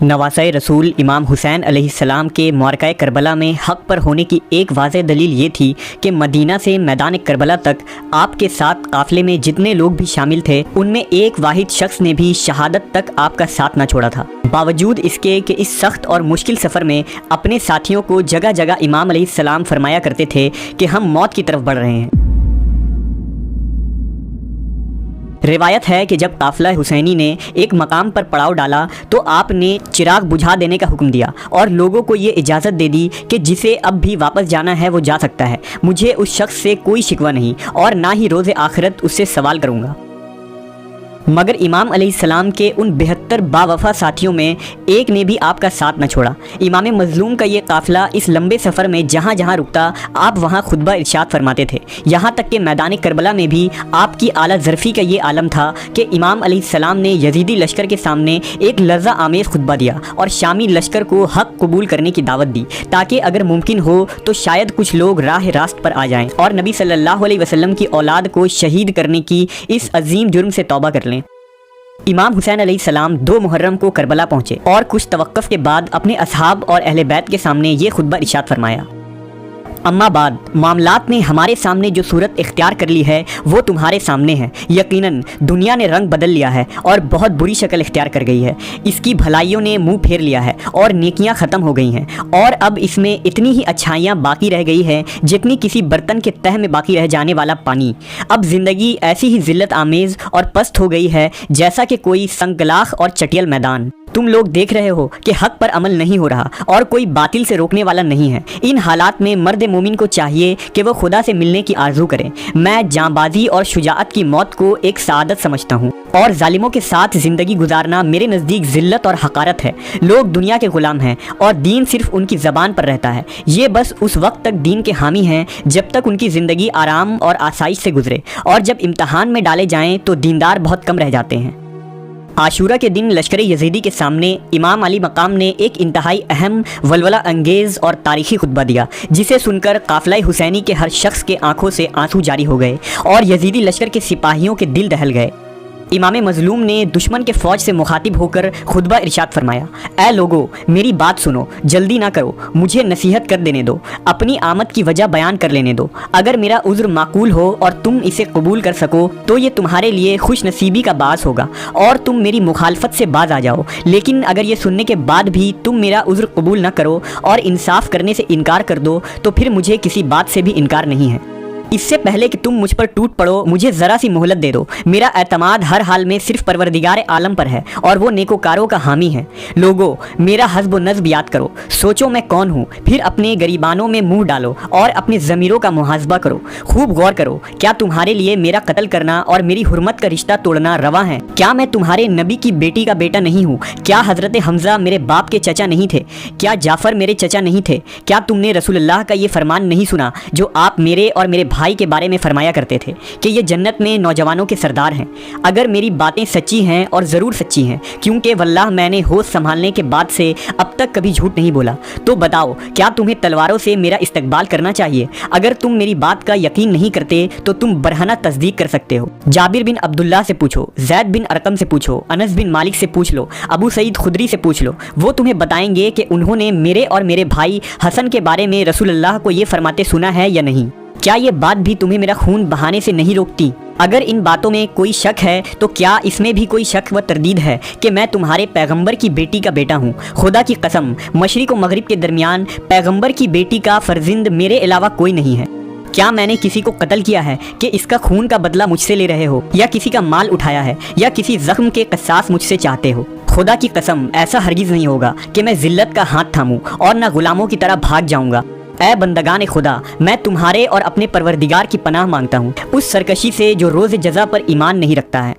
नवासे रसूल इमाम हुसैन अलैहिस्सलाम के मारका करबला में हक़ पर होने की एक वाज़ेह दलील ये थी कि मदीना से मैदान करबला तक आपके साथ काफ़िले में जितने लोग भी शामिल थे उनमें एक वाहिद शख्स ने भी शहादत तक आपका साथ न छोड़ा था। बावजूद इसके कि इस सख्त और मुश्किल सफ़र में अपने साथियों को जगह जगह इमाम अलैहिस्सलाम फरमाया करते थे कि हम मौत की तरफ बढ़ रहे हैं। रिवायत है कि जब काफ़िला हुसैनी ने एक मकाम पर पड़ाव डाला तो आपने चिराग बुझा देने का हुक्म दिया और लोगों को ये इजाज़त दे दी कि जिसे अब भी वापस जाना है वो जा सकता है। मुझे उस शख्स से कोई शिकवा नहीं और ना ही रोज़े आखिरत उससे सवाल करूँगा। मगर इमाम अलैहिस्सलाम के उन 72 बावफा साथियों में एक ने भी आपका साथ न छोड़ा। इमाम मज़लूम का ये काफ़िला इस लंबे सफ़र में जहाँ जहाँ रुकता आप वहाँ खुतबा इरशाद फरमाते थे। यहाँ तक कि मैदान करबला में भी आपकी आला ज़रफ़ी का ये आलम था कि इमाम अलैहिस्सलाम ने यजीदी लश्कर के सामने एक लर्ज़ा आमेज़ खुतबा दिया और शामी लश्कर को हक़ कबूल करने की दावत दी ताकि अगर मुमकिन हो तो शायद कुछ लोग राह रास्त पर आ जाएँ और नबी सल्लल्लाहु अलैहि वसल्लम की औलाद को शहीद करने की इस अजीम जुर्म से तौबा कर लें। इमाम हुसैन अलैहिस्सलाम 2 मुहर्रम को करबला पहुँचे और कुछ तवक्कुफ़ के बाद अपने असहाब और अहले बैत के सामने ये खुतबा इरशाद फरमाया। अम्मा बाद मामलात ने हमारे सामने जो सूरत इख्तियार कर ली है वो तुम्हारे सामने है। यकीनन दुनिया ने रंग बदल लिया है और बहुत बुरी शक्ल इख्तियार कर गई है। इसकी भलाइयों ने मुंह फेर लिया है और नेकियां ख़त्म हो गई हैं और अब इसमें इतनी ही अच्छाइयाँ बाकी रह गई है जितनी किसी बर्तन के तह में बाकी रह जाने वाला पानी। अब ज़िंदगी ऐसी ही ज़िल्लत आमेज़ और पस्त हो गई है जैसा कि कोई संगलाख और चटियल मैदान। तुम लोग देख रहे हो कि हक़ पर अमल नहीं हो रहा और कोई बातिल से रोकने वाला नहीं है। इन हालात में मर्द मोमिन को चाहिए कि वो खुदा से मिलने की आरज़ू करें। मैं जांबाजी और शुजाअत की मौत को एक सआदत समझता हूँ और जालिमों के साथ ज़िंदगी गुजारना मेरे नज़दीक ज़िल्लत और हक़ारत है। लोग दुनिया के ग़ुलाम हैं और दीन सिर्फ उनकी ज़बान पर रहता है। ये बस उस वक्त तक दीन के हामी हैं जब तक उनकी ज़िंदगी आराम और आसाइश से गुजरे और जब इम्तहान में डाले जाएँ तो दीनदार बहुत कम रह जाते हैं। आशूरा के दिन लश्कर यजीदी के सामने इमाम अली मकाम ने एक इंतहाई अहम वलवला अंगेज़ और तारीख़ी खुतबा दिया जिसे सुनकर काफ़िला हुसैनी के हर शख्स के आंखों से आंसू जारी हो गए और यजीदी लश्कर के सिपाहियों के दिल दहल गए। इमाम मज़लूम ने दुश्मन के फ़ौज से मुखातिब होकर खुतबा इरशाद फरमाया, ऐ लोगो मेरी बात सुनो, जल्दी ना करो, मुझे नसीहत कर देने दो, अपनी आमद की वजह बयान कर लेने दो। अगर मेरा उज़्र माकूल हो और तुम इसे कबूल कर सको तो ये तुम्हारे लिए खुश नसीबी का बास होगा और तुम मेरी मुखालफत से बाज आ जाओ। लेकिन अगर ये सुनने के बाद भी तुम मेरा उज़्र कबूल न करो और इंसाफ करने से इनकार कर दो तो फिर मुझे किसी बात से भी इनकार नहीं है। इससे पहले कि तुम मुझ पर टूट पड़ो मुझे ज़रा सी मोहलत दे दो। मेरा एतमाद हर हाल में सिर्फ परवरदिगार आलम पर है और वो नेकोकारों का हामी है। लोगो मेरा हज़्ब व नज़्ब याद करो, सोचो मैं कौन हूँ, फिर अपने गरीबानों में मुंह डालो और अपने ज़मीरों का मुहासबा करो। खूब गौर करो, क्या तुम्हारे लिए मेरा कत्ल करना और मेरी हुर्मत का रिश्ता तोड़ना रवा है? क्या मैं तुम्हारे नबी की बेटी का बेटा नहीं हूँ? क्या हज़रत हमज़ा मेरे बाप के चचा नहीं थे? क्या जाफ़र मेरे चचा नहीं थे? क्या तुमने रसूलुल्लाह का ये फरमान नहीं सुना जो आप मेरे और मेरे भाई के बारे में फरमाया करते थे कि ये जन्नत में नौजवानों के सरदार हैं? अगर मेरी बातें सच्ची हैं और ज़रूर सच्ची हैं क्योंकि वल्लाह मैंने होश संभालने के बाद से अब तक कभी झूठ नहीं बोला, तो बताओ क्या तुम्हें तलवारों से मेरा इस्तकबाल करना चाहिए? अगर तुम मेरी बात का यकीन नहीं करते तो तुम बरहना तस्दीक कर सकते हो। जाबिर बिन अब्दुल्लाह से पूछो, ज़ैद बिन अरकम से पूछो, अनस बिन मालिक से पूछ लो, अबू सईद खुदरी से पूछ लो, वो तुम्हें बताएंगे कि उन्होंने मेरे और मेरे भाई हसन के बारे में रसूलुल्लाह को ये फरमाते सुना है या नहीं। क्या ये बात भी तुम्हें मेरा खून बहाने से नहीं रोकती? अगर इन बातों में कोई शक है तो क्या इसमें भी कोई शक व तरदीद है कि मैं तुम्हारे पैगंबर की बेटी का बेटा हूँ? खुदा की कसम मशरिक व मगरिब के दरमियान पैगंबर की बेटी का फर्जिंद मेरे अलावा कोई नहीं है। क्या मैंने किसी को कत्ल किया है कि इसका खून का बदला मुझसे ले रहे हो, या किसी का माल उठाया है, या किसी जख्म के कसास मुझसे चाहते हो? खुदा की कसम ऐसा हरगिज़ नहीं होगा कि मैं जिल्लत का हाथ थामूं और ना गुलामों की तरह भाग जाऊंगा। ऐ बंदगान खुदा, मैं तुम्हारे और अपने परवरदिगार की पनाह मांगता हूँ उस सरकशी से जो रोज़ जज़ा पर ईमान नहीं रखता है।